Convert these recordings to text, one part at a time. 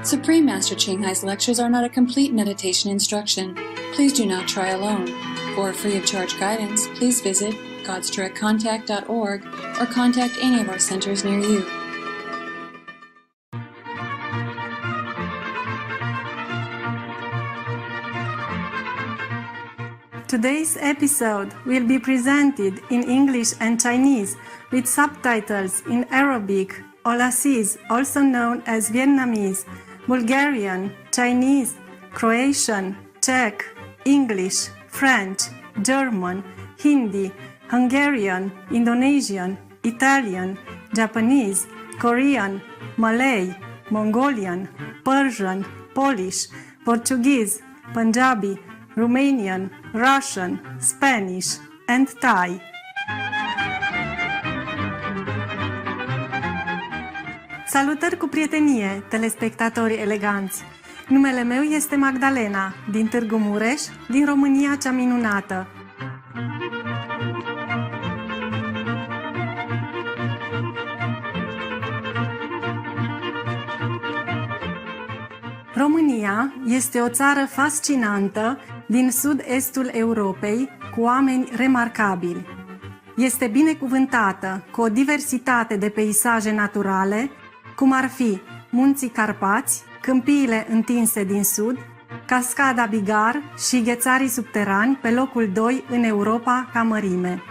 Supreme Master Ching Hai's lectures are not a complete meditation instruction. Please do not try alone. For free of charge guidance, please visit godsdirectcontact.org or contact any of our centers near you. Today's episode will be presented in English and Chinese with subtitles in Arabic, Aulacese, also known as Vietnamese, Bulgarian, Chinese, Croatian, Czech, English, French, German, Hindi, Hungarian, Indonesian, Italian, Japanese, Korean, Malay, Mongolian, Persian, Polish, Portuguese, Punjabi, Romanian, Russian, Spanish, and Thai. Salutări cu prietenie, telespectatori eleganți! Numele meu este Magdalena, din Târgu Mureș, din România cea minunată. România este o țară fascinantă din sud-estul Europei, cu oameni remarcabili. Este binecuvântată cu o diversitate de peisaje naturale, cum ar fi Munții Carpați, câmpiile întinse din sud, Cascada Bigar și ghețarii subterani pe locul 2 în Europa ca mărime.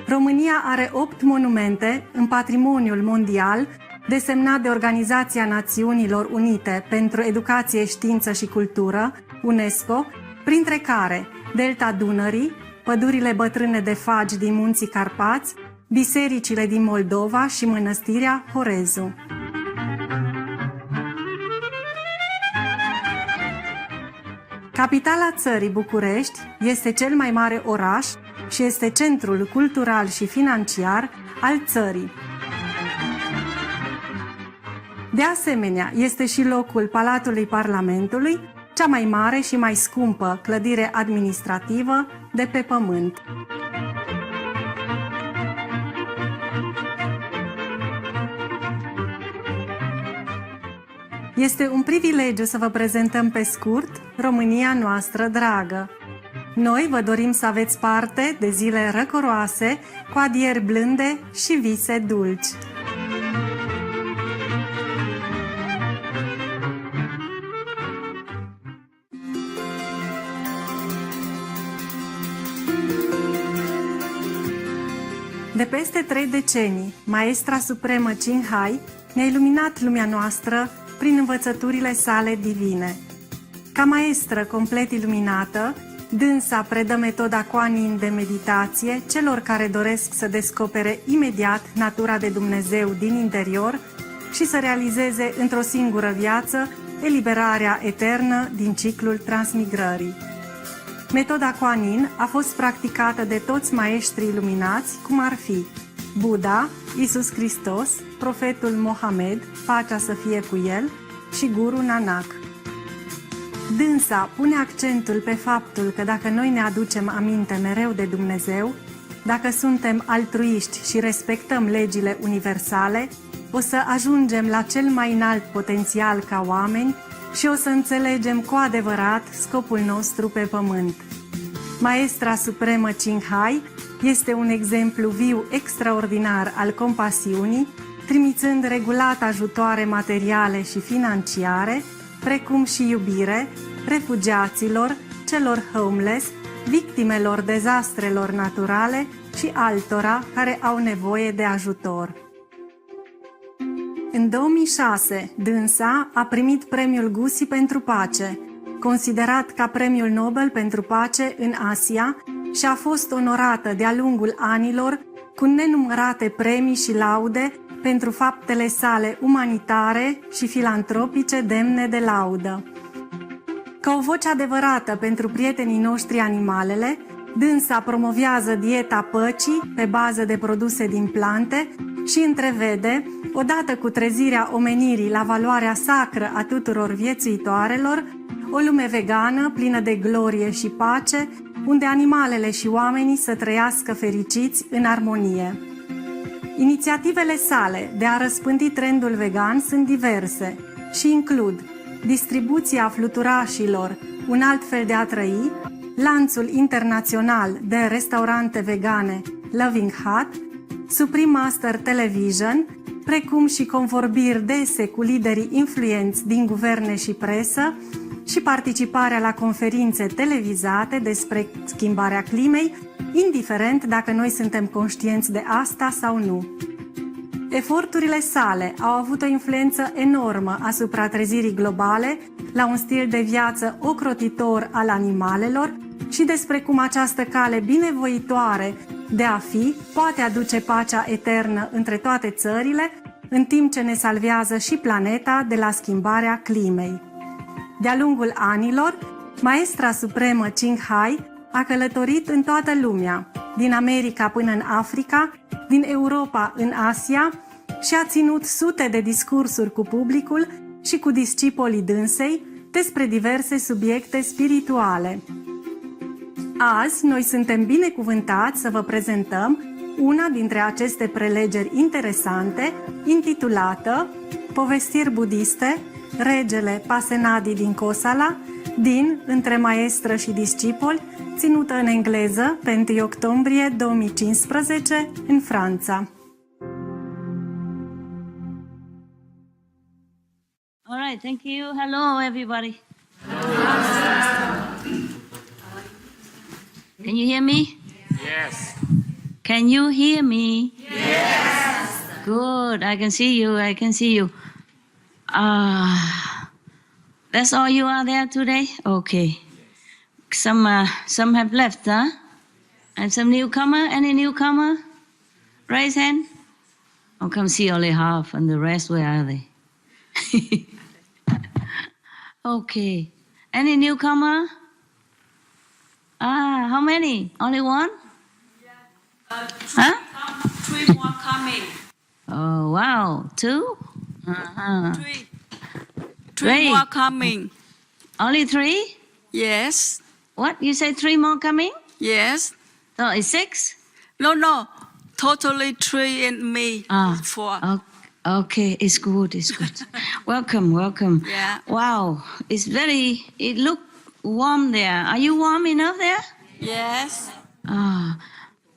România are 8 monumente în patrimoniul mondial desemnat de Organizația Națiunilor Unite pentru Educație, Știință și Cultură, UNESCO, printre care Delta Dunării, pădurile bătrâne de fagi din Munții Carpați, bisericile din Moldova și mănăstirea Horezu. Capitala țării, București, este cel mai mare oraș și este centrul cultural și financiar al țării. De asemenea, este și locul Palatului Parlamentului, cea mai mare și mai scumpă clădire administrativă de pe pământ. Este un privilegiu să vă prezentăm pe scurt România noastră dragă. Noi vă dorim să aveți parte de zile răcoroase, cu adieri blânde și vise dulci. De peste 3 decenii, Maestra Supremă Ching Hai ne-a iluminat lumea noastră prin învățăturile sale divine. Ca maestră complet iluminată, dânsa predă metoda Kuan Yin de meditație celor care doresc să descopere imediat natura de Dumnezeu din interior și să realizeze într-o singură viață eliberarea eternă din ciclul transmigrării. Metoda Kuan Yin a fost practicată de toți maestrii iluminați, cum ar fi Buddha, Iisus Hristos, profetul Mohamed, pacea să fie cu el, și Guru Nanak. Dânsa pune accentul pe faptul că dacă noi ne aducem aminte mereu de Dumnezeu, dacă suntem altruiști și respectăm legile universale, o să ajungem la cel mai înalt potențial ca oameni și o să înțelegem cu adevărat scopul nostru pe pământ. Maestra Supremă Ching Hai este un exemplu viu extraordinar al compasiunii, trimițând regulat ajutoare materiale și financiare, precum și iubire refugiaților, celor homeless, victimelor dezastrelor naturale și altora care au nevoie de ajutor. În 2006, dânsa a primit premiul Gusi pentru pace, considerat ca premiul Nobel pentru pace în Asia, și a fost onorată de-a lungul anilor cu nenumărate premii și laude pentru faptele sale umanitare și filantropice demne de laudă. Ca o voce adevărată pentru prietenii noștri animalele, dânsa promovează dieta păcii pe bază de produse din plante și întrevede, odată cu trezirea omenirii la valoarea sacră a tuturor viețuitoarelor, o lume vegană plină de glorie și pace, unde animalele și oamenii să trăiască fericiți în armonie. Inițiativele sale de a răspândi trendul vegan sunt diverse și includ distribuția fluturașilor, un alt fel de a trăi, lanțul internațional de restaurante vegane Loving Hut, Supreme Master Television, precum și convorbiri dese cu liderii influenți din guverne și presă și participarea la conferințe televizate despre schimbarea climei, indiferent dacă noi suntem conștienți de asta sau nu. Eforturile sale au avut o influență enormă asupra trezirii globale, la un stil de viață ocrotitor al animalelor și despre cum această cale binevoitoare de a fi poate aduce pacea eternă între toate țările, în timp ce ne salvează și planeta de la schimbarea climei. De-a lungul anilor, maestra supremă Ching a călătorit în toată lumea, din America până în Africa, din Europa în Asia și a ținut sute de discursuri cu publicul și cu discipolii dânsei despre diverse subiecte spirituale. Azi, noi suntem binecuvântați să vă prezentăm una dintre aceste prelegeri interesante, intitulată Povestiri budiste, regele Pasenadi din Kosala, din Între maestră și discipoli, ținută în engleză pe 1 octombrie 2015 în Franța. All right, thank you. Hello, everybody. Can you hear me? Yes. Can you hear me? Yes. Good. I can see you. I can see you. That's all you are there today? Okay. Some have left, huh? And some newcomer? Any newcomer? Raise hand. I'll come see only half, and the rest, where are they? Okay. Any newcomer? How many? Only one? Three more coming. Oh, wow. Two? Three more coming. Only three? Yes. What? You say three more coming? Yes. So it's six? No. Totally three and me. Four. Okay, it's good, it's good. Welcome. Yeah. Wow, it look warm there. Are you warm enough there? Yes.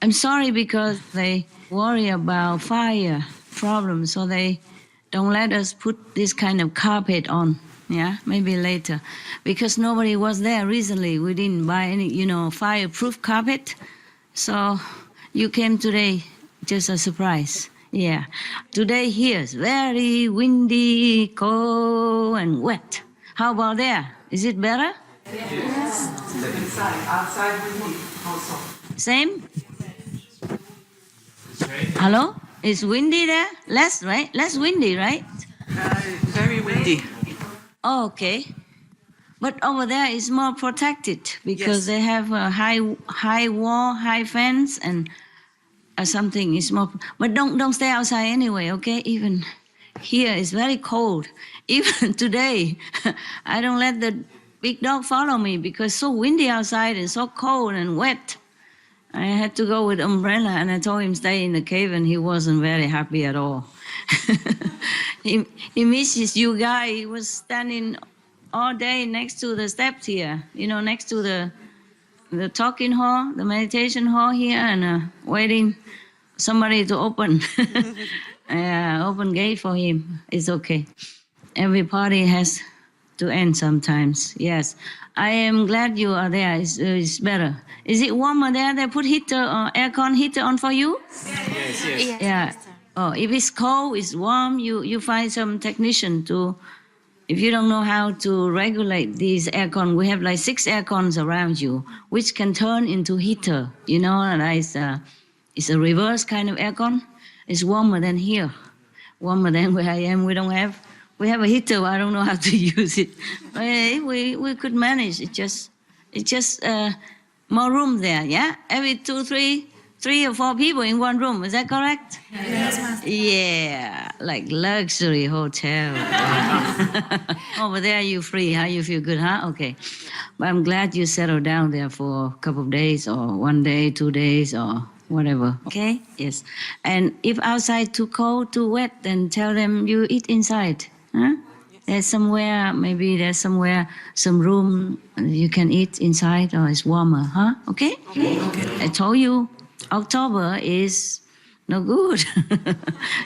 I'm sorry because they worry about fire problems, so they don't let us put this kind of carpet on. Yeah, maybe later. Because nobody was there recently. We didn't buy any, fireproof carpet. So you came today, just a surprise. Yeah. Today here is very windy, cold, and wet. How about there? Is it better? Yes. Inside, outside windy also. Same? Hello? It's windy there? Less, right? Less windy, right? Very windy. Oh, okay. But over there is more protected because they have a high wall, high fence, and something is more. But don't stay outside anyway, okay? Even here it's very cold. Even today, I don't let the big dog follow me because it's so windy outside and so cold and wet. I had to go with umbrella, and I told him stay in the cave, and he wasn't very happy at all. He misses you guys. He was standing all day next to the steps here, next to the talking hall, the meditation hall here, and waiting somebody to open open gate for him. It's okay. Every party has to end sometimes. Yes, I am glad you are there. It's better. Is it warmer there? They put aircon heater on for you? Yes. Yeah. Oh, if it's cold, it's warm, you find some technician to. If you don't know how to regulate these aircon, we have like 6 aircons around you, which can turn into heater. And it's a reverse kind of aircon. It's warmer than here, warmer than where I am. We have a heater. I don't know how to use it. But we could manage. It's just more room there. Yeah, every 3 or 4 people in one room. Is that correct? Yes, Master. Yeah, like luxury hotel. Over there, you free, huh? You feel good, huh? Okay. But I'm glad you settled down there for a couple of days, or 1 day, 2 days, or whatever. Okay? Yes. And if outside too cold, too wet, then tell them you eat inside. Huh? There's somewhere, maybe there's somewhere, some room you can eat inside or it's warmer. Huh? Okay? I told you, October is no good.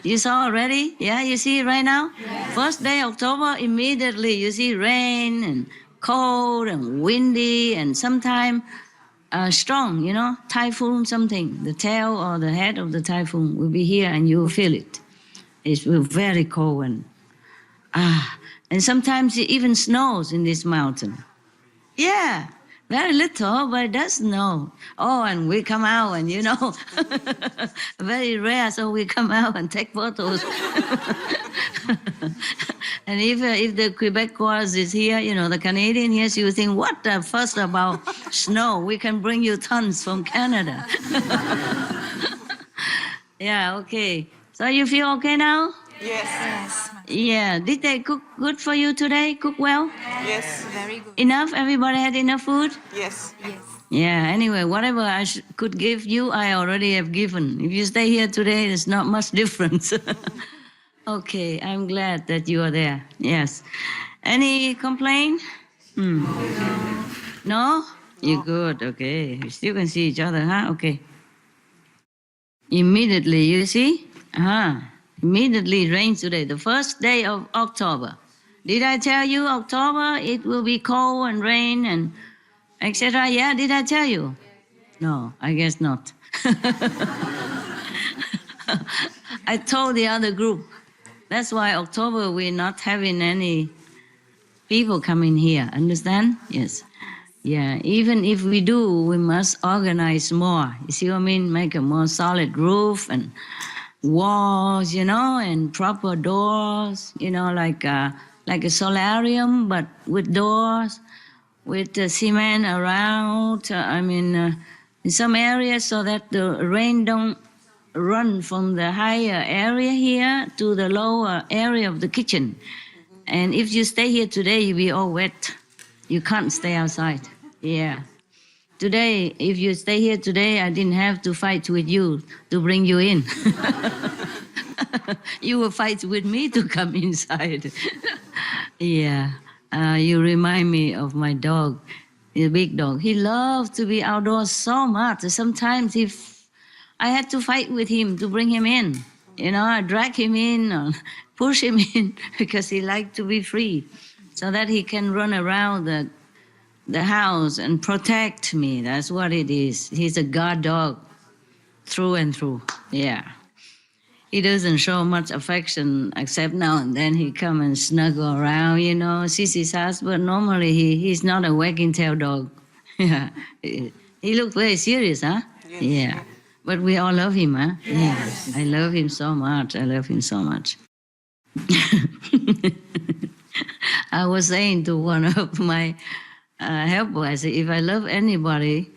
You saw already? Yeah, you see it right now? Yes. First day October, immediately you see rain and cold and windy and sometimes strong, typhoon something. The tail or the head of the typhoon will be here and you will feel it. It will be very cold and sometimes it even snows in this mountain. Yeah, very little, but it does snow. Oh, and we come out and very rare, so we come out and take photos. And if the Quebecois is here, the Canadian here, you think, what the fuss about snow? We can bring you tons from Canada. Yeah, okay. So you feel okay now? Yes. Yeah. Did they cook good for you today? Cook well? Yes. Very good. Enough? Everybody had enough food? Yes. Yes. Yeah, anyway, whatever I could give you, I already have given. If you stay here today, there's not much difference. Okay, I'm glad that you are there. Yes. Any complaint? No? You're good, okay. You still can see each other, huh? Okay. Immediately, you see? Immediately it rains today, the first day of October. Did I tell you October it will be cold and rain and etc.? Yeah, did I tell you? No, I guess not. I told the other group. That's why October we're not having any people coming here. Understand? Yes. Yeah, even if we do, we must organize more. You see what I mean? Make a more solid roof and walls, and proper doors, like a solarium, but with doors, with cement around, in some areas so that the rain don't run from the higher area here to the lower area of the kitchen. And if you stay here today, you'll be all wet. You can't stay outside. Yeah. Today, if you stay here today, I didn't have to fight with you to bring you in. You will fight with me to come inside. Yeah. You remind me of my dog, the big dog. He loves to be outdoors so much. Sometimes I had to fight with him to bring him in. I drag him in or push him in because he likes to be free so that he can run around the house and protect me. That's what it is. He's a guard dog through and through. Yeah. He doesn't show much affection except now and then he come and snuggle around, Sissy's house, but normally he's not a wagging tail dog. Yeah. He looked very serious, huh? Yes. Yeah. But we all love him, huh? Yes. Yeah. I love him so much. I was saying to one of my helpers, I said, if I love anybody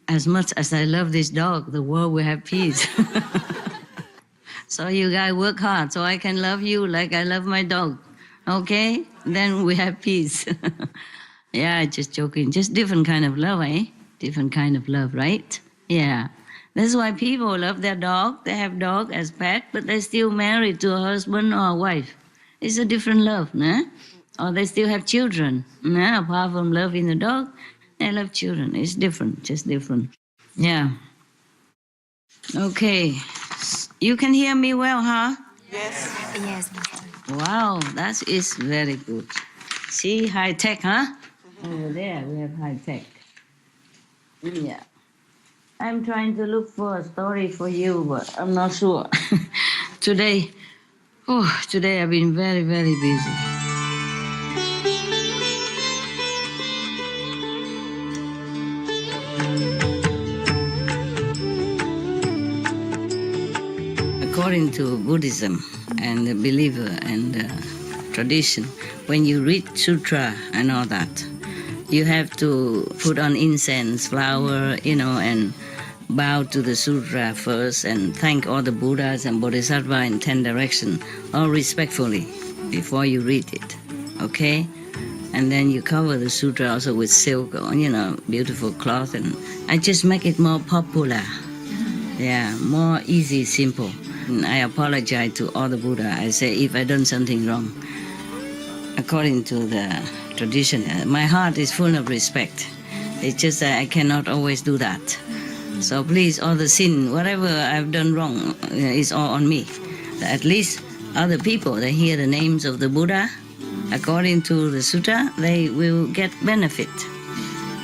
as much as I love this dog, the world will have peace. So you guys work hard so I can love you like I love my dog. Okay? Then we have peace. Yeah, just joking. Just different kind of love, eh? Different kind of love, right? Yeah. That's why people love their dog. They have dog as pet, but they're still married to a husband or a wife. It's a different love, nah? Or they still have children. Nah? Apart from loving the dog, they love children. It's different, just different. Yeah. Okay. You can hear me well, huh? Yes. Yes. Wow, that is very good. See, high tech, huh? Over there we have high tech. Yeah. I'm trying to look for a story for you, but I'm not sure. Today I've been very, very busy. According to Buddhism and the believer and the tradition, when you read sutra and all that, you have to put on incense, flower, and bow to the sutra first and thank all the Buddhas and Bodhisattvas in 10 directions, all respectfully, before you read it, okay? And then you cover the sutra also with silk or, beautiful cloth, and I just make it more popular. Yeah, more easy, simple. And I apologize to all the Buddha. I say if I done something wrong, according to the tradition, my heart is full of respect. It's just that I cannot always do that. So please, all the sin, whatever I've done wrong, is all on me. At least other people, they hear the names of the Buddha, according to the sutta, they will get benefit.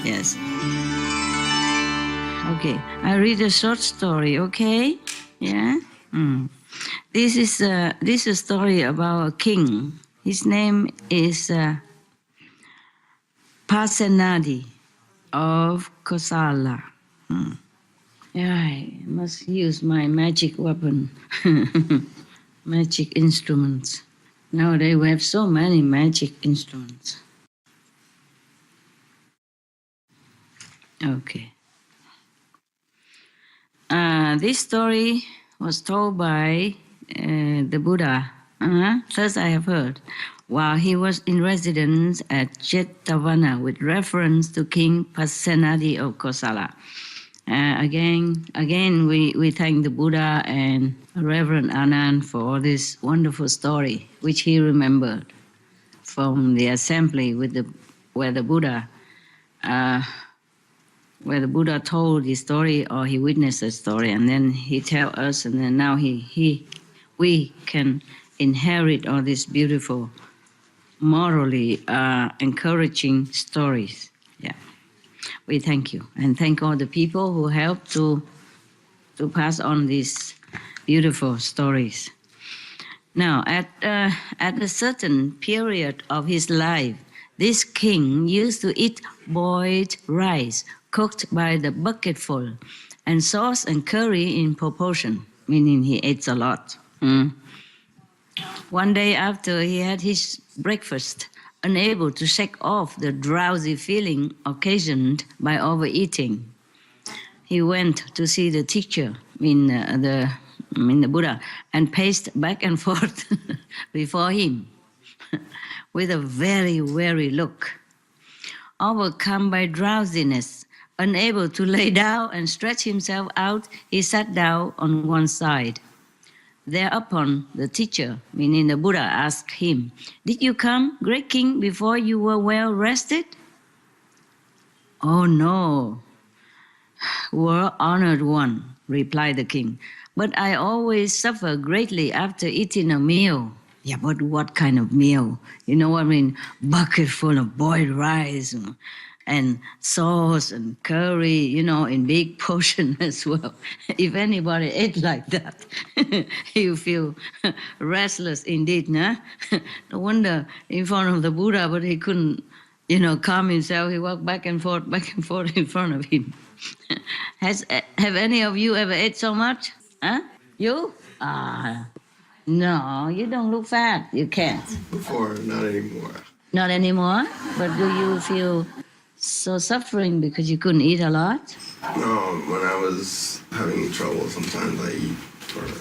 Yes. Okay, I read a short story, okay? Yeah? This is a story about a king. His name is Pasenadi of Kosala. Yeah, I must use my magic weapon, magic instruments. Nowadays we have so many magic instruments. Okay. This story was told by the Buddha, first I have heard, while he was in residence at Jetavana with reference to King Pasenadi of Kosala. Again, we thank the Buddha and Reverend Anand for all this wonderful story, which he remembered from the assembly where the Buddha told his story, or he witnessed the story, and then he tell us, and then now we can inherit all these beautiful, morally encouraging stories. Yeah, we thank you, and thank all the people who helped to pass on these beautiful stories. Now, at a certain period of his life, this king used to eat boiled rice cooked by the bucketful, and sauce and curry in proportion, meaning he ate a lot. One day after he had his breakfast, unable to shake off the drowsy feeling occasioned by overeating, he went to see the teacher, the Buddha, and paced back and forth before him with a very weary look. Overcome by drowsiness, unable to lay down and stretch himself out, he sat down on one side. Thereupon, the teacher, meaning the Buddha, asked him, "Did you come, great king, before you were well rested?" "Oh no, well honored one," replied the king, "but I always suffer greatly after eating a meal." "Yeah, but what kind of meal? You know what I mean? Bucket full of boiled rice and sauce and curry, in big portion as well. If anybody ate like that, you feel restless indeed, nah? No wonder in front of the Buddha, but he couldn't, calm himself. He walked back and forth in front of him. Have any of you ever ate so much? Huh? You? No, you don't look fat. You can't. Before, not anymore. Not anymore? But do you feel so suffering because you couldn't eat a lot? No, when I was having trouble, sometimes I eat.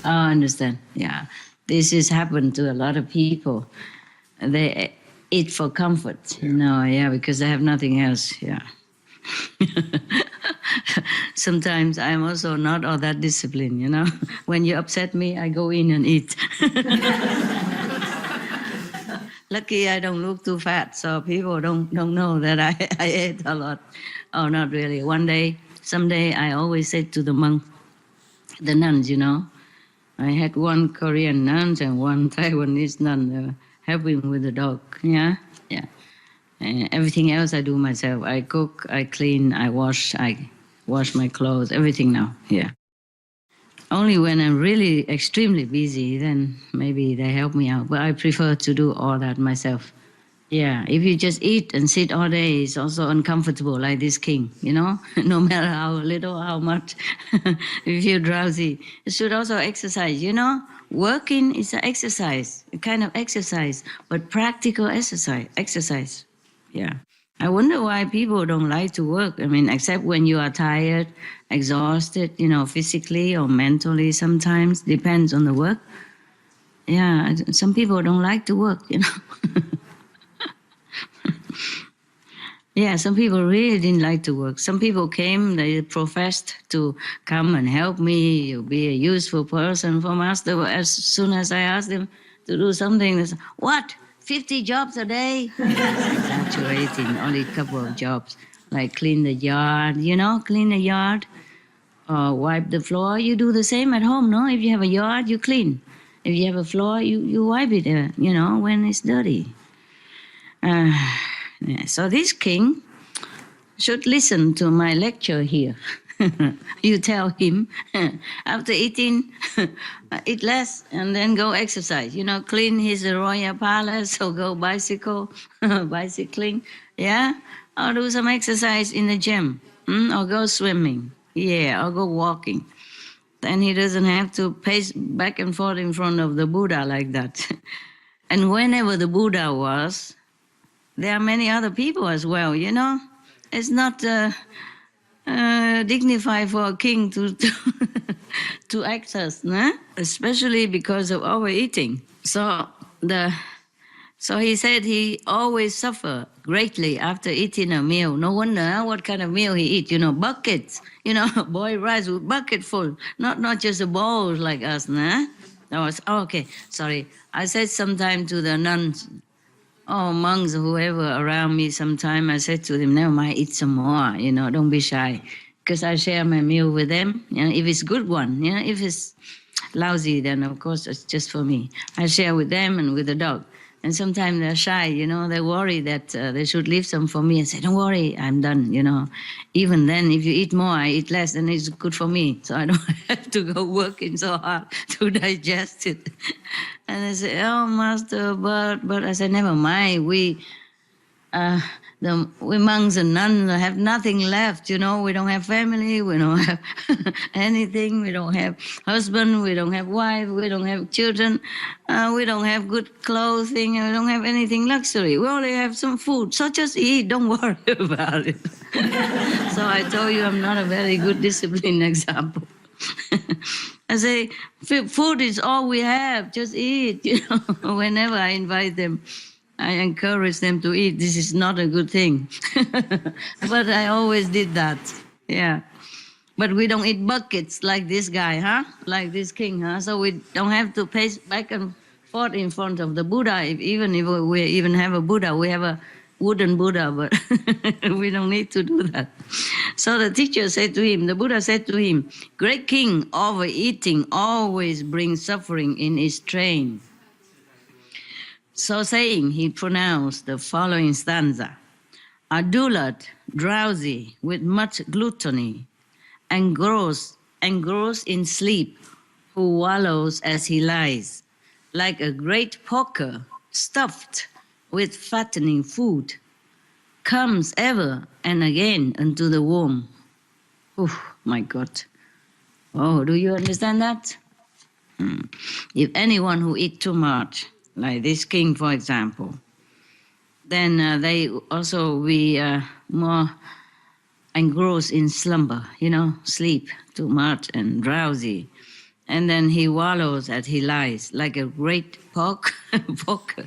I understand. Yeah. This has happened to a lot of people. They eat for comfort. Yeah. Because they have nothing else. Yeah. Sometimes I'm also not all that disciplined, When you upset me, I go in and eat. Lucky I don't look too fat, so people don't know that I ate a lot. Oh, not really. Someday, I always said to the nuns, I had one Korean nun and one Taiwanese nun helping with the dog. Yeah. Everything else I do myself. I cook, I clean, I wash my clothes, everything now. Yeah. Only when I'm really extremely busy, then maybe they help me out. But I prefer to do all that myself. Yeah, if you just eat and sit all day, it's also uncomfortable, like this king, No matter how little, how much, if you feel drowsy. You should also exercise, Working is an exercise, a kind of exercise, but practical exercise. Yeah. I wonder why people don't like to work. Except when you are tired, exhausted, physically or mentally sometimes. Depends on the work. Yeah, some people don't like to work, Yeah, some people really didn't like to work. Some people came, they professed to come and help me, you'll be a useful person for Master. But as soon as I asked them to do something, they said, what, 50 jobs a day? That's exaggerating, only a couple of jobs, like clean the yard, clean the yard, or wipe the floor. You do the same at home, no? If you have a yard, you clean. If you have a floor, you wipe it, when it's dirty. Yeah, so this king should listen to my lecture here. You tell him, after eating, eat less and then go exercise. Clean his royal palace or go bicycling, yeah? Or do some exercise in the gym, or go swimming, yeah, or go walking. Then he doesn't have to pace back and forth in front of the Buddha like that. And whenever the Buddha was, there are many other people as well, It's not dignified for a king to act as, especially because of overeating. So he said he always suffer greatly after eating a meal. No wonder what kind of meal he eat. Buckets. Boiled rice with bucket full, not just a bowl like us, okay. Sorry, I said sometime to the nuns. Monks, whoever around me sometime, I said to them, never mind, eat some more, don't be shy. Because I share my meal with them, if it's good one, if it's lousy, then of course it's just for me. I share with them and with the dog. And sometimes they're shy, they worry that they should leave some for me and say, don't worry, I'm done, Even then, if you eat more, I eat less, then it's good for me. So I don't have to go working so hard to digest it. And they say, oh, Master, but I said, never mind. We monks and nuns have nothing left, we don't have family, we don't have anything, we don't have husband, we don't have wife, we don't have children, we don't have good clothing, we don't have anything luxury. We only have some food, so just eat, don't worry about it. So I told you I'm not a very good discipline example. I say, food is all we have, just eat, whenever I invite them. I encourage them to eat. This is not a good thing. But I always did that, yeah. But we don't eat buckets like this guy, like this king, so we don't have to pace back and forth in front of the Buddha. Even if we even have a Buddha, we have a wooden Buddha, but we don't need to do that. So the teacher said to him, the Buddha said to him, great king, overeating always brings suffering in its train. So saying, he pronounced the following stanza. A dullard, drowsy with much gluttony, engrossed in sleep, who wallows as he lies, like a great porker stuffed with fattening food, comes ever and again into the womb. Oh, my God. Oh, do you understand that? If anyone who eats too much, like this king, for example, then they also be more engrossed in slumber, sleep too much and drowsy. And then he wallows as he lies, like a great porker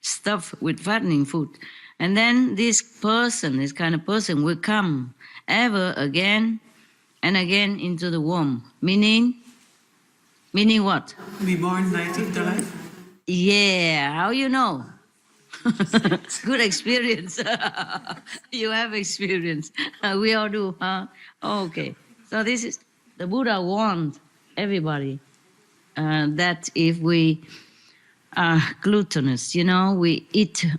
stuffed with fattening food. And then this kind of person will come ever again and again into the womb. Meaning what? Be born later to life. Yeah, how you know? Good experience. You have experience. We all do, huh? Okay. So this is, the Buddha warned everybody that if we are gluttonous, we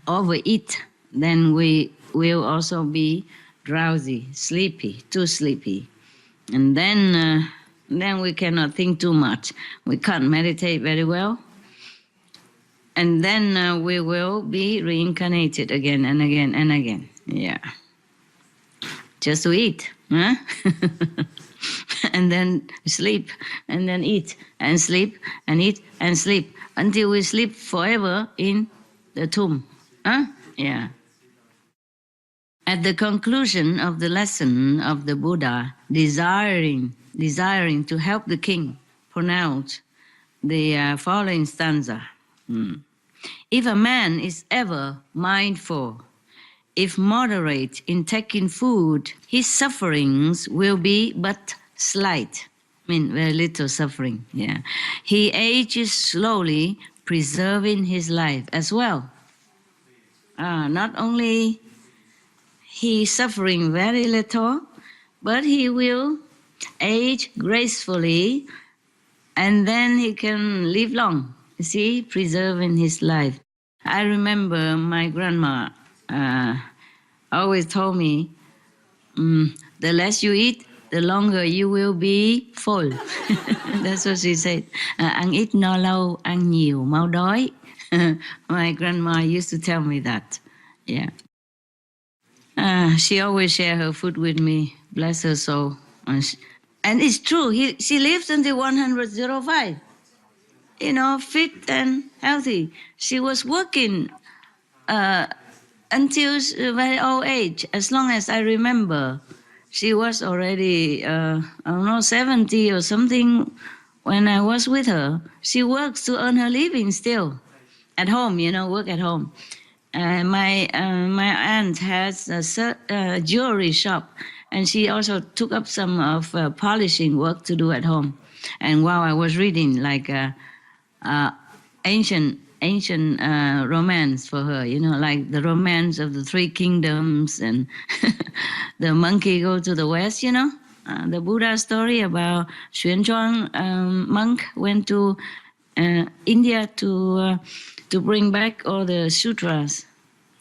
overeat, then we will also be drowsy, sleepy, too sleepy. And then we cannot think too much. We can't meditate very well. And then we will be reincarnated again and again and again. Yeah. Just to eat, huh? And then sleep, and then eat, and sleep, and eat, and sleep, until we sleep forever in the tomb. Huh? Yeah. At the conclusion of the lesson of the Buddha, desiring to help the king pronounce the following stanza. If a man is ever mindful if moderate in taking food, his sufferings will be but slight. I mean, very little suffering. Yeah, he ages slowly, preserving his life as well. Not only he suffering very little, but he will age gracefully, and then he can live long. You see, preserving his life. I remember my grandma always told me, the less you eat, the longer you will be full. That's what she said. Ăn ít no lâu, ăn nhiều mau đói. My grandma used to tell me that. Yeah. She always shared her food with me. Bless her soul. And it's true. She lived until 105. You know, fit and healthy. She was working until a very old age. As long as I remember, she was already, 70 or something when I was with her. She works to earn her living still. At home, work at home. My aunt has a jewelry shop, and she also took up some of polishing work to do at home. And while I was reading like ancient romance for her, like the romance of the Three Kingdoms and the monkey go to the west, the Buddha story about Xuanzang monk went to India to bring back all the sutras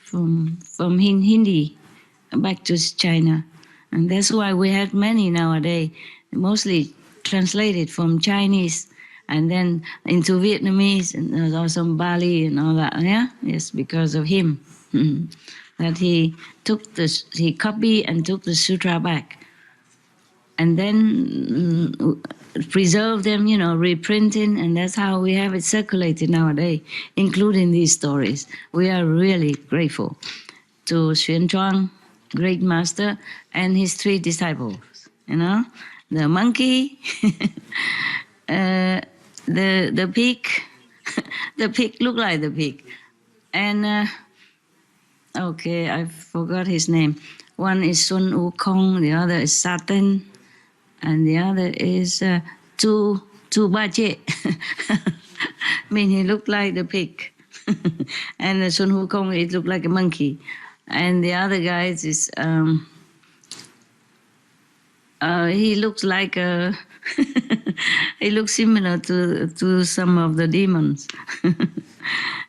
from Hindi back to China. And that's why we have many nowadays, mostly translated from Chinese and then into Vietnamese and also Bali and all that. Yeah, yes, because of him. That he copied and took the sutra back. And then preserve them, reprinting, and that's how we have it circulated nowadays, including these stories. We are really grateful to Xuanzang, great master, and his 3 disciples, the monkey, the pig, the pig looked like the pig, and okay, I forgot his name. One is Sun Wukong, the other is Satan, and the other is Tu Bache. I mean, he looked like the pig. And Sun Wukong, it looked like a monkey. And the other guys is, he looks like a, he looks similar to some of the demons.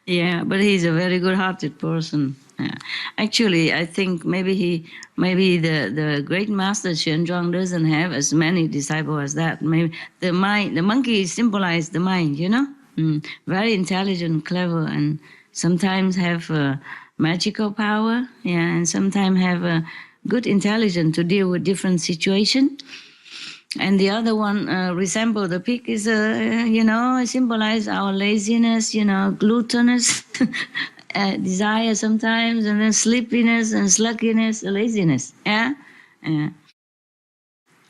Yeah, but he's a very good-hearted person. Yeah. Actually, I think maybe the great master Xuanzang doesn't have as many disciples as that. Maybe the monkey symbolizes the mind, very intelligent, clever, and sometimes have magical power. Yeah, and sometimes have a good intelligence to deal with different situations. And the other one resemble the pig is, symbolize our laziness, gluttonous desire sometimes, and then sleepiness and sluggishness, laziness. Yeah?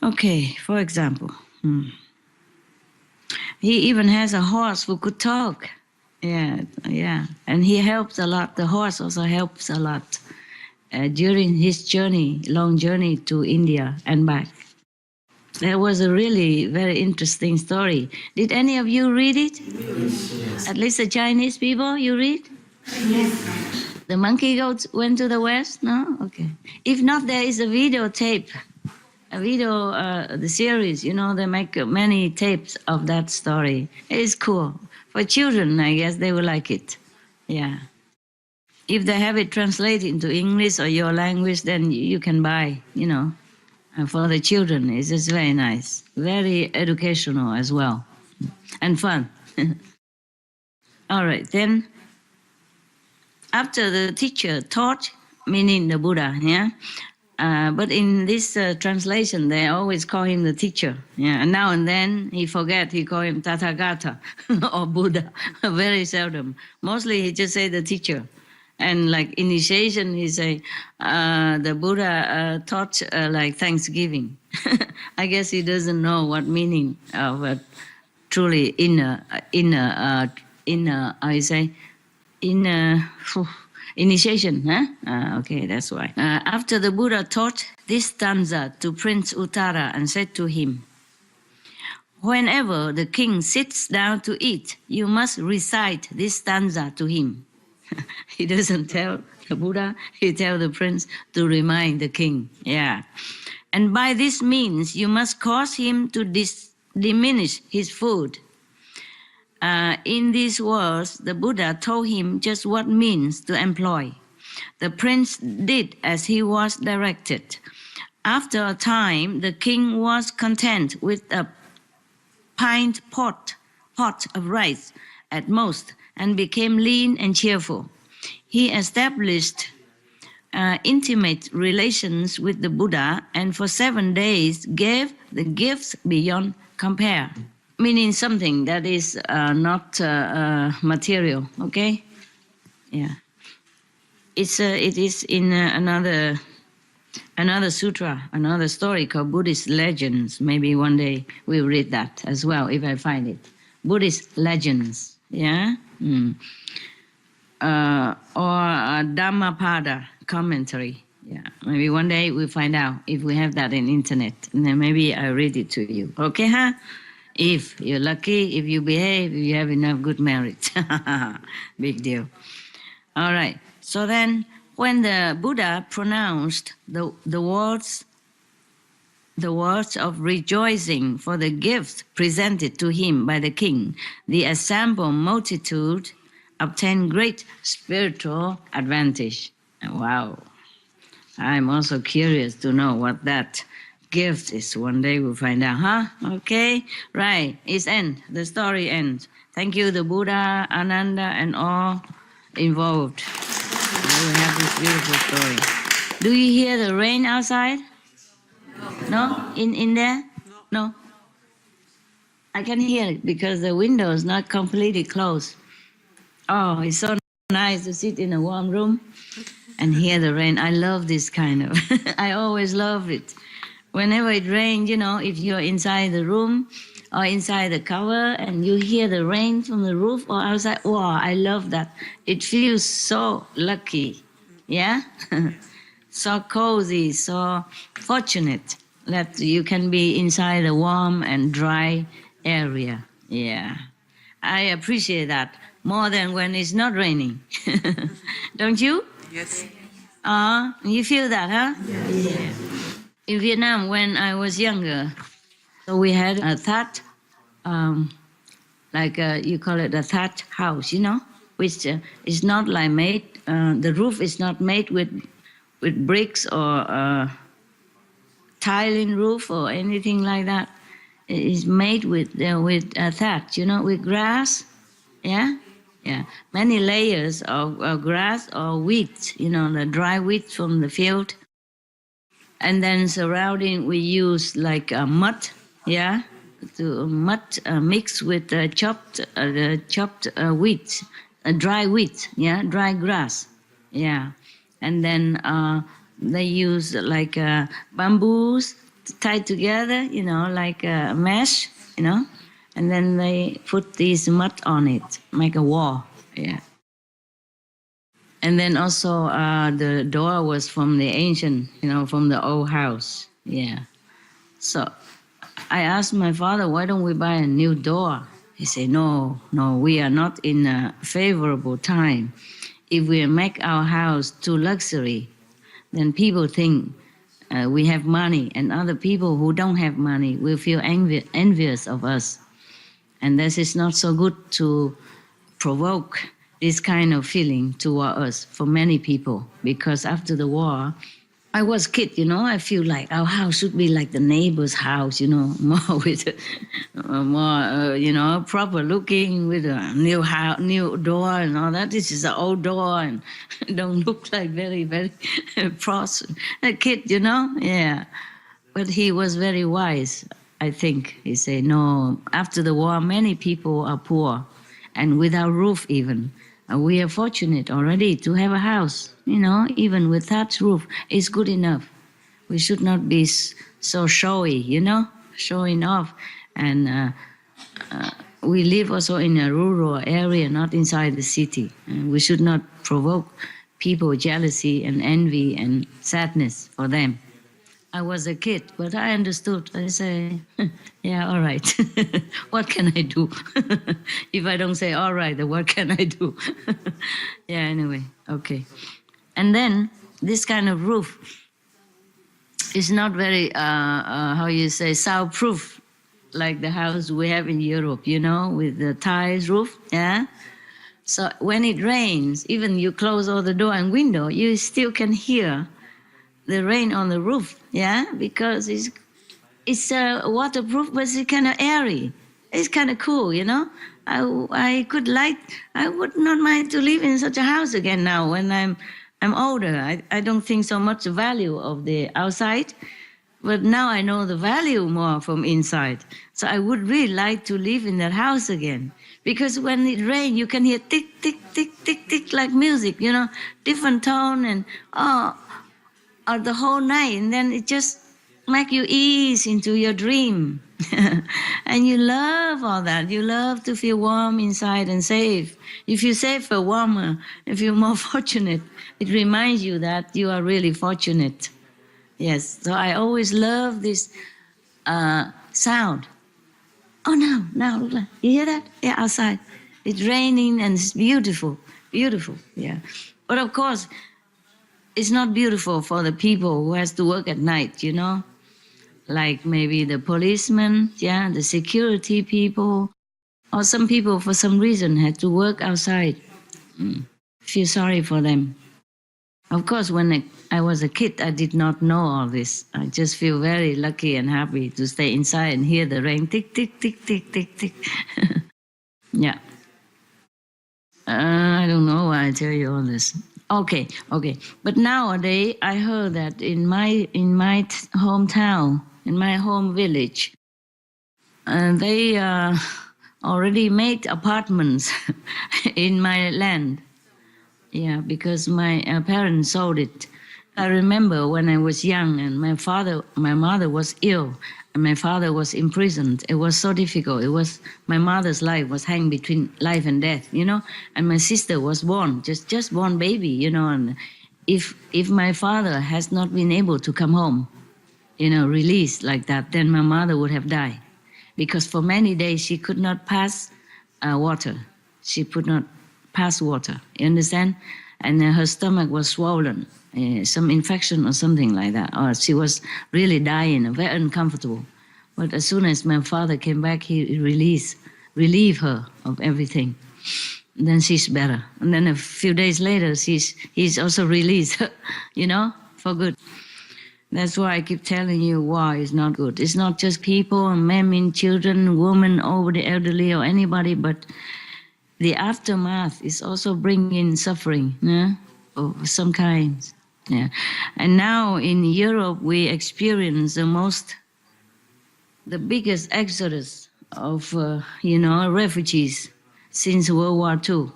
Okay, for example, he even has a horse who could talk. Yeah. And he helps a lot. The horse also helps a lot during his long journey to India and back. That was a really very interesting story. Did any of you read it? Yes. At least the Chinese people, you read? Yes. The monkey goat went to the west? No? Okay. If not, there is a videotape. The series, they make many tapes of that story. It's cool. For children, I guess they will like it. Yeah. If they have it translated into English or your language, then you can buy, And for the children, it's just very nice. Very educational as well. And fun. All right, then after the teacher taught, meaning the Buddha, yeah? But in this translation, they always call him the teacher. Yeah, and now and then he call him Tathagata or Buddha. Very seldom. Mostly he just say the teacher. And like initiation, he say the Buddha taught like Thanksgiving. I guess he doesn't know what meaning of initiation, huh? Okay, that's why. After the Buddha taught this stanza to Prince Uttara and said to him, whenever the king sits down to eat, you must recite this stanza to him. He doesn't tell the Buddha, he tells the prince to remind the king. Yeah. And by this means, you must cause him to diminish his food. In these words, the Buddha told him just what means to employ. The prince did as he was directed. After a time, the king was content with a pint pot of rice at most, and became lean and cheerful. He established intimate relations with the Buddha, and for 7 days gave the gifts beyond compare, meaning something that is not material. Okay, yeah. It is in another sutra, another story called Buddhist Legends. Maybe one day we'll read that as well if I find it. Buddhist Legends, yeah? Or Dhammapada commentary. Yeah, maybe one day we'll find out if we have that in internet. And then maybe I'll read it to you. Okay, huh? If you're lucky, if you behave, if you have enough good merit. Big deal. All right. So then, when the Buddha pronounced the words of rejoicing for the gifts presented to him by the king, the assembled multitude obtained great spiritual advantage. Wow. I'm also curious to know what that gift is. One day we'll find out, huh? Okay, right. It's end. The story ends. Thank you, the Buddha, Ananda, and all involved. We have this beautiful story. Do you hear the rain outside? No? In there? No. I can hear it because the window is not completely closed. Oh, it's so nice to sit in a warm room and hear the rain. I love this kind of. I always love it. Whenever it rains, if you're inside the room or inside the cover and you hear the rain from the roof or outside, wow, I love that. It feels so lucky, yeah? So cozy, so fortunate that you can be inside a warm and dry area, yeah. I appreciate that more than when it's not raining. Don't you? Yes. You feel that, huh? Yes. Yeah. In Vietnam, when I was younger, so we had a thatch, you call it a thatch house, which is not like made, the roof is not made with bricks or tiling roof or anything like that. It is made with thatch, with grass, yeah? Yeah, many layers of grass or wheat, the dry wheat from the field. And then surrounding, we use like mud, yeah, mud mixed with chopped wheat, dry wheat, yeah, dry grass, yeah. And then they use like bamboos tied together, like a mesh, and then they put this mud on it, make a wall, yeah. And then also the door was from the ancient, from the old house, yeah. So I asked my father, why don't we buy a new door? He said, no, we are not in a favorable time. If we make our house too luxury, then people think we have money, and other people who don't have money will feel envious of us. And this is not so good to provoke this kind of feeling toward us for many people, because after the war, I was a kid, I feel like our house should be like the neighbor's house, more with more, proper looking, with a new door and all that. This is an old door and don't look like very, very a kid, yeah. But he was very wise, I think. He said, no, after the war, many people are poor and without roof even. We are fortunate already to have a house, even with thatch roof is good enough. We should not be so showy, showing off. And we live also in a rural area, not inside the city. And we should not provoke people jealousy and envy and sadness for them. I was a kid, but I understood. I say, yeah, all right. What can I do? If I don't say all right, then what can I do? Yeah, anyway, okay. And then this kind of roof is not very, how you say, soundproof, like the house we have in Europe, you know, with the tiles roof, yeah? So when it rains, even you close all the door and window, you still can hear the rain on the roof, yeah, because it's waterproof, but it's kind of airy. It's kind of cool, you know. I would not mind to live in such a house again now when I'm older. I don't think so much the value of the outside, but now I know the value more from inside. So I would really like to live in that house again, because when it rains, you can hear tick, tick, tick, tick, tick, like music, you know, different tone and the whole night, and then it just make you ease into your dream. And you love all that. You love to feel warm inside and safe. If you safer, warmer, if you're more fortunate, it reminds you that you are really fortunate. Yes, so I always love this sound. Oh, now, look, you hear that? Yeah, outside. It's raining and it's beautiful, beautiful, yeah. But of course, it's not beautiful for the people who has to work at night, you know, like maybe the policemen, yeah, the security people, or some people for some reason had to work outside. Feel sorry for them. Of course, when I was a kid, I did not know all this. I just feel very lucky and happy to stay inside and hear the rain tick, tick, tick, tick, tick, tick. Yeah. I don't know why I tell you all this. Okay. But nowadays, I heard that in my hometown, in my home village, they already made apartments in my land. Yeah, because my parents sold it. I remember when I was young and my mother was ill and my father was imprisoned. It was so difficult. My mother's life was hanging between life and death, you know, and my sister was born, just born baby, you know, and if my father has not been able to come home, you know, released like that, then my mother would have died, because for many days she could not pass water. She could not pass water, you understand? And her stomach was swollen, some infection or something like that, or she was really dying, very uncomfortable. But as soon as my father came back, he relieved her of everything. And then she's better. And then a few days later, he's also released, you know, for good. That's why I keep telling you war is not good. It's not just people, men, children, women, over the elderly, or anybody, but the aftermath is also bringing suffering, yeah, of some kinds. Yeah. And now in Europe, we experience the biggest exodus of, refugees since World War II.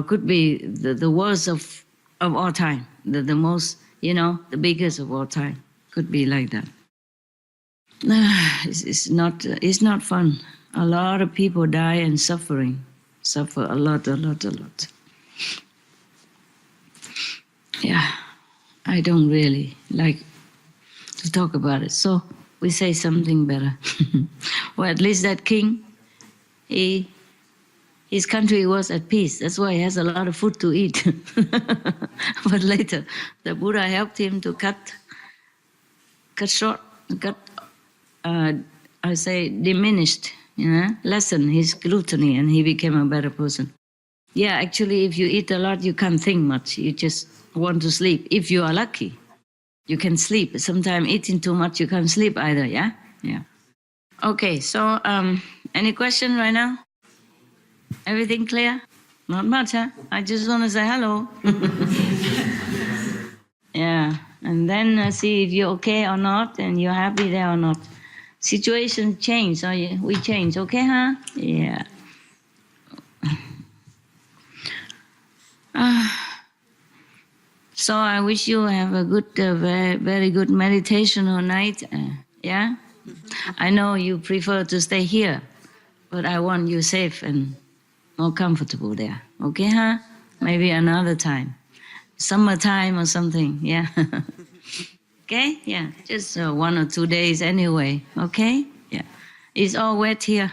Could be the worst of all time, the most, the biggest of all time. Could be like that. It's not fun. A lot of people die and suffer a lot. Yeah, I don't really like to talk about it. So we say something better. Well, at least that king, his country was at peace. That's why he has a lot of food to eat. But later, the Buddha helped him to diminished, lessen his gluttony, and he became a better person. Yeah, actually, if you eat a lot, you can't think much. You just want to sleep. If you are lucky, you can sleep. Sometimes eating too much, you can't sleep either, yeah? Yeah. Okay, so any question right now? Everything clear? Not much, huh? I just want to say hello. Yeah, and then see if you're okay or not, and you're happy there or not. Situation change, so we change, okay, huh? Yeah. So I wish you have a good, very, very good meditation all night. Yeah? I know you prefer to stay here, but I want you safe and more comfortable there. Okay, huh? maybe another time. Summertime or something, yeah. Okay, yeah, just 1 or 2 days anyway, okay? Yeah, it's all wet here.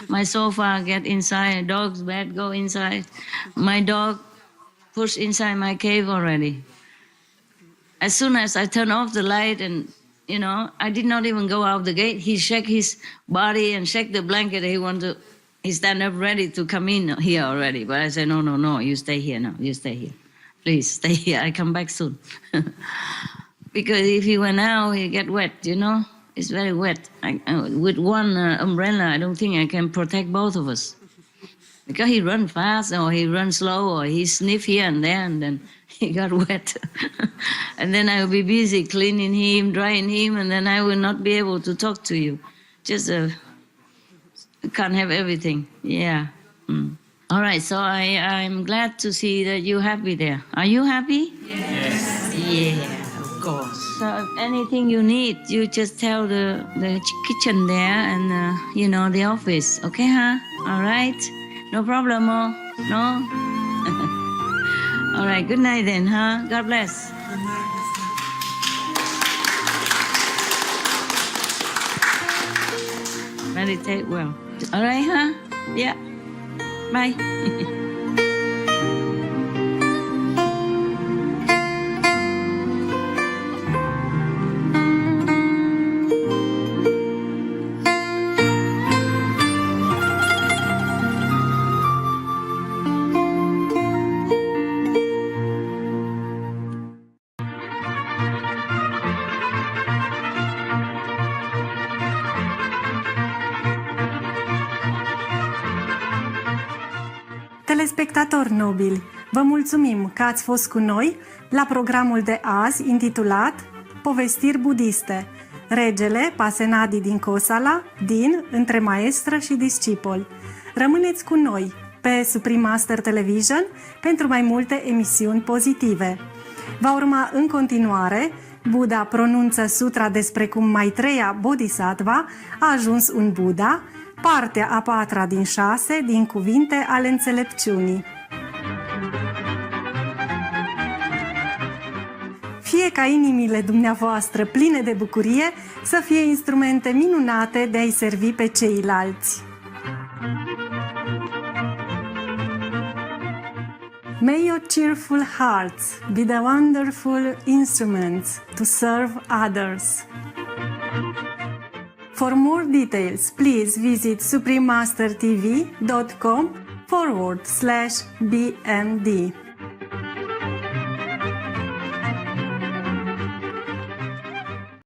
My sofa get inside, dog's bed go inside. My dog pushed inside my cave already. As soon as I turn off the light and, you know, I did not even go out the gate. He shake his body and shake the blanket. He stand up ready to come in here already. But I said, no, you stay here now. You stay here. Please stay here. I come back soon. Because if he went out, he get wet, you know. It's very wet. With one umbrella, I don't think I can protect both of us. Because he run fast or he run slow or he sniff here and there and then he got wet. And then I will be busy cleaning him, drying him, and then I will not be able to talk to you. Just can't have everything. Yeah. All right, so I'm glad to see that you're happy there. Are you happy? Yes. Yeah, of course. So if anything you need, you just tell the kitchen there and, you know, the office. Okay, huh? All right? No problem, oh? No? All right, good night then, huh? God bless. Meditate well. All right, huh? Yeah. Bye. Telespectatori nobili, vă mulțumim că ați fost cu noi la programul de azi intitulat Povestiri budiste, regele Pasenadi din Kosala, între maestră și discipol. Rămâneți cu noi pe Supreme Master Television pentru mai multe emisiuni pozitive. Va urma în continuare Buddha pronunță sutra despre cum Maitreya Bodhisattva a ajuns un Buddha, partea a 4 din 6 din cuvinte ale înțelepciunii. Fie ca inimile dumneavoastră pline de bucurie să fie instrumente minunate de a-i servi pe ceilalți. May your cheerful hearts be the wonderful instruments to serve others. For more details, please visit suprememastertv.com/BMD.